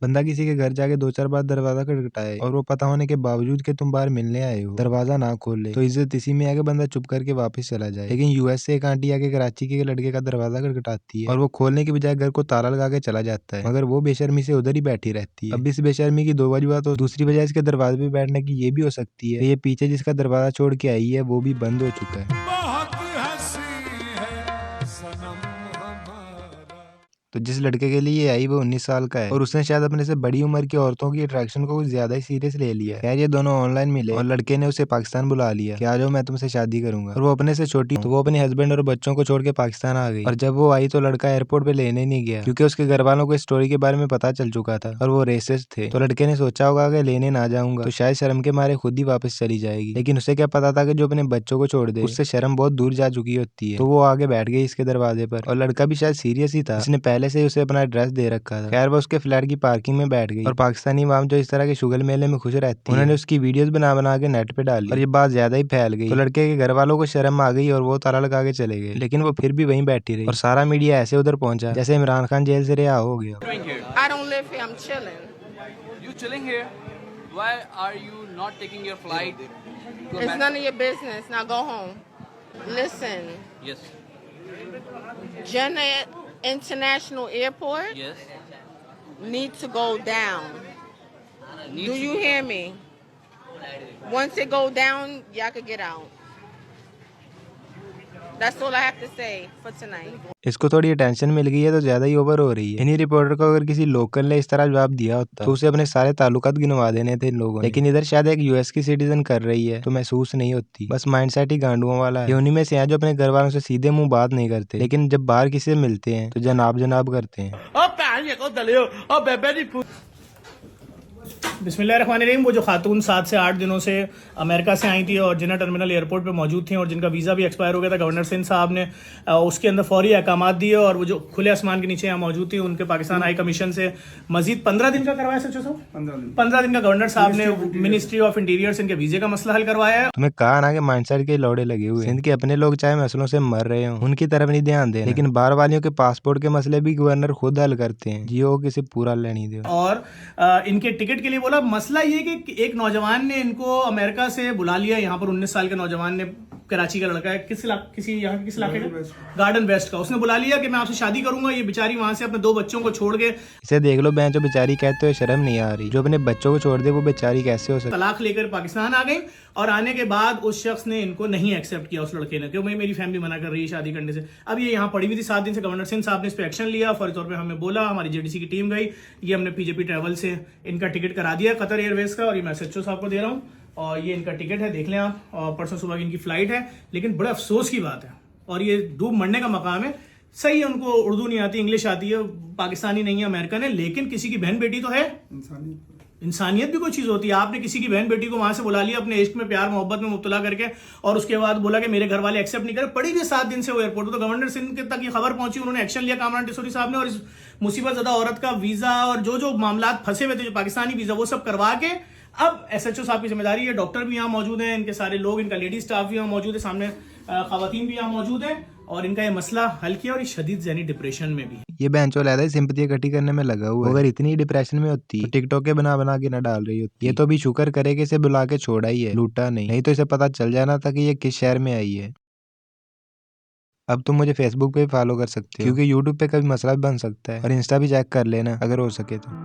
बंदा किसी के घर जाके 2-4 बार दरवाजा खटखटाए और वो पता होने के बावजूद कि तुम बाहर मिलने आए हो दरवाजा ना खोले तो इज्जत इसी में है कि बंदा चुप करके वापस चला जाए। लेकिन यूएस से एक आंटी आके कराची के लड़के का दरवाजा खटखटाती है और वो खोलने की बजाय घर को ताला लगा के चला जाता है, मगर वो बेशर्मी से उधर ही बैठी रहती है। अब इस बेशर्मी की दो वजह तो दूसरी वजह इसके दरवाजे पे बैठने की ये भी हो सकती है कि ये पीछे जिसका दरवाजा छोड़ के आई है वो भी बंद हो चुका है। तो जिस लड़के के लिए ये आई वो 19 साल का है और उसने शायद अपने से बड़ी उम्र की औरतों की अट्रैक्शन को कुछ ज्यादा ही सीरियस ले लिया। खैर ये दोनों ऑनलाइन मिले और लड़के ने उसे पाकिस्तान बुला लिया कि आ जाओ मैं तुमसे शादी करूंगा, और वो अपने से छोटी तो वो अपने हस्बैंड और बच्चों को छोड़ के पाकिस्तान आ गई। और जब वो आई तो लड़का एयरपोर्ट पे लेने नहीं गया क्योंकि उसके घर वालों को इस स्टोरी के बारे में पता चल चुका था और वो रेसिस्ट थे। तो लड़के ने सोचा होगा कि लेने ना जाऊंगा तो शायद शर्म के मारे खुद ही वापस चली जाएगी, लेकिन उसे क्या पता था कि जो अपने बच्चों को छोड़ दे उससे शर्म बहुत दूर जा चुकी होती है। तो वो आगे बैठ गई इसके दरवाजे पर और लड़का भी शायद सीरियस ही था, इसने पहले से ही उसे अपना एड्रेस दे रखा था। खैर वो उसके फ्लैट की पार्किंग में बैठ गई और पाकिस्तानी आवाम जो इस तरह के शुगर मेले में खुश रहती है उन्होंने उसकी वीडियोस बना बना के नेट पे डाली और ये बात ज्यादा ही फैल गई। तो लड़के के घर वालों को शर्म आ गई और वो ताला लगा के चले गए, लेकिन वो फिर भी वहीं बैठी रही और सारा मीडिया ऐसे उधर पहुंचा जैसे इमरान खान जेल से रिहा हो गया। I don't live here. I'm chilling. You chilling here? Why are you not taking your flight to It's America? none of your business. Now go home. Listen, Yes. Jeddah International Airport Yes. needs to go down. Need Do to you go hear me? Once it go down, y'all could get out. That's all I have to say for tonight. इसको थोड़ी attention मिल गई है तो ज्यादा ही over हो रही है। इन्हीं रिपोर्टर को अगर किसी लोकल ने इस तरह जवाब दिया होता तो उसे अपने सारे ताल्लुकात गिनवा देने थे इन लोगों ने। लेकिन इधर शायद एक यूएस की सिटीजन कर रही है तो महसूस नहीं होती, बस माइंडसेट ही गांडुओं वाला है। ये उन्हीं में से हैं जो अपने घर वालों से सीधे मुंह बात नहीं करते, लेकिन जब बाहर किसी से मिलते हैं तो जनाब जनाब करते हैं। बिस्मिल्लाहिर्रहमानिर्रहीम। वो जो खातून 7 से 8 दिनों से अमेरिका से आई थी और जिन्ना टर्मिनल एयरपोर्ट पे मौजूद थी और जिनका वीज़ा भी एक्सपायर हो गया था, गवर्नर सिंध साहब ने उसके अंदर फौरी अहकामात दिए और वो जो खुले आसमान के नीचे यहाँ मौजूद थी उनके पाकिस्तान हाई कमीशन से मजीद 15 दिन का करवाया। सचो साहब 15 दिन का गवर्नर साहब ने मिनिस्ट्री ऑफ इंटीरियर से इनके वीजे का मसला हल करवाया है। तुम्हें कहा ना कि माइंडसेट के लौड़े लगे हुए। सिंध के अपने लोग चाहे मसलों से मर रहे हो उनकी तरफ नहीं ध्यान देना, लेकिन बाहर वालियों के पासपोर्ट के मसले भी गवर्नर खुद हल करते हैं। जियो किसी पूरा लेनी दो। और इनके टिकट के लिए बोला मसला ये कि एक नौजवान ने इनको अमेरिका से बुला लिया। यहाँ पर 19 साल के नौजवान ने, कराची का लड़का है, किस इलाके का, गार्डन वेस्ट का, उसने बुला लिया कि मैं आपसे शादी करूंगा। ये बेचारी वहां से अपने 2 बच्चों को छोड़ के, इसे देख लो बहन जो बेचारी कहते हो शर्म नहीं आ रही, जो अपने बच्चों को छोड़ दे वो बेचारी कैसे हो सकती। तलाक लेकर पाकिस्तान आ गई और आने के बाद उस शख्स ने इनको नहीं एक्सेप्ट किया, उस लड़के ने, क्योंकि मेरी फैमिली मना कर रही है शादी करने से। अब ये यहाँ पड़ी हुई थी 7 दिन से। गवर्नर सिंध साहब ने इस पर एक्शन लिया, फौरी तौर पर हमें बोला, हमारी जेडीसी की टीम गई, ये हमने पीजेपी ट्रैवल से इनका टिकट करा दिया कतर एयरवेज का, और ये मैं एसएचओ साहब को दे रहा हूँ और ये इनका टिकट है, देख लें आप, और परसों सुबह की इनकी फ्लाइट है। लेकिन बड़े अफसोस की बात है और ये डूब मरने का मकाम है। सही है उनको उर्दू नहीं आती, इंग्लिश आती है, पाकिस्तानी नहीं है, अमेरिकन है, लेकिन किसी की बहन बेटी तो है। इंसानियत भी कोई चीज होती है। आपने किसी की बहन बेटी को वहां से बुला लिया अपने इश्क में, प्यार मोहब्बत में मुब्तला करके, और उसके बाद बोला कि मेरे घर वाले एक्सेप्ट नहीं करे। पड़ी भी 7 दिन से वो एयरपोर्ट। तो गवर्नर सिंध के तक ये खबर पहुंची, उन्होंने एक्शन लिया कामरान टिसोरी साहब ने, और इस मुसीबत ज़दा औरत का वीजा और जो मामला फंसे हुए थे, जो पाकिस्तानी वीजा, वो सब करवा के अब एसएचओ साहब की जिम्मेदारी है। डॉक्टर भी यहाँ मौजूद हैं, इनके सारे लोग, इनका लेडी स्टाफ भी यहाँ मौजूद है, सामने खवातीन भी यहाँ मौजूद है, और इनका ये मसला हल किया। और ये शदीद ज़हनी डिप्रेशन में भी है। ये बेंचो लहदा सिंपथी इकट्ठी करने में लगा हुआ है। अगर इतनी डिप्रेशन में होती तो टिकटॉक के बना बना के न डाल रही होती। ये तो भी शुक्र करे कि इसे बुला के छोड़ा ही है, लूटा नहीं तो इसे पता चल जाना था कि ये किस शहर में आई है। अब तुम मुझे फेसबुक पे भी फॉलो कर सकते हो क्योंकि यूट्यूब पे कभी मसला भी बन सकता है, और इंस्टा भी चेक कर लेना अगर हो सके तो।